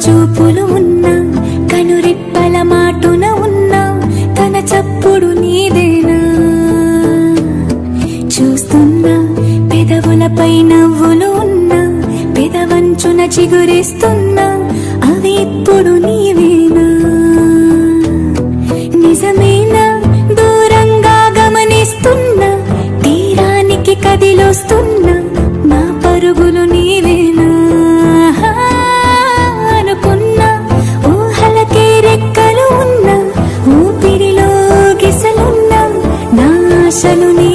చూపులు ఉన్నా, కనురెప్పల మాటున ఉన్నా, తన చప్పుడు నీదేనా? చూస్తున్నా పెదవులపై నవ్వులు ఉన్నా, పెదవంచున చిగురిస్తున్నా, అవి ఇప్పుడు నీవేనా? నిజమేనా దూరంగా గమనిస్తున్నా, తీరానికి కదిలొస్తున్నా, నా పరుగులు నీవేనా? అనుకున్నా ఊహలకే రెక్కలు ఉన్నా, ఊపిరిలో గిసలున్నా, నా ఆశలు నీ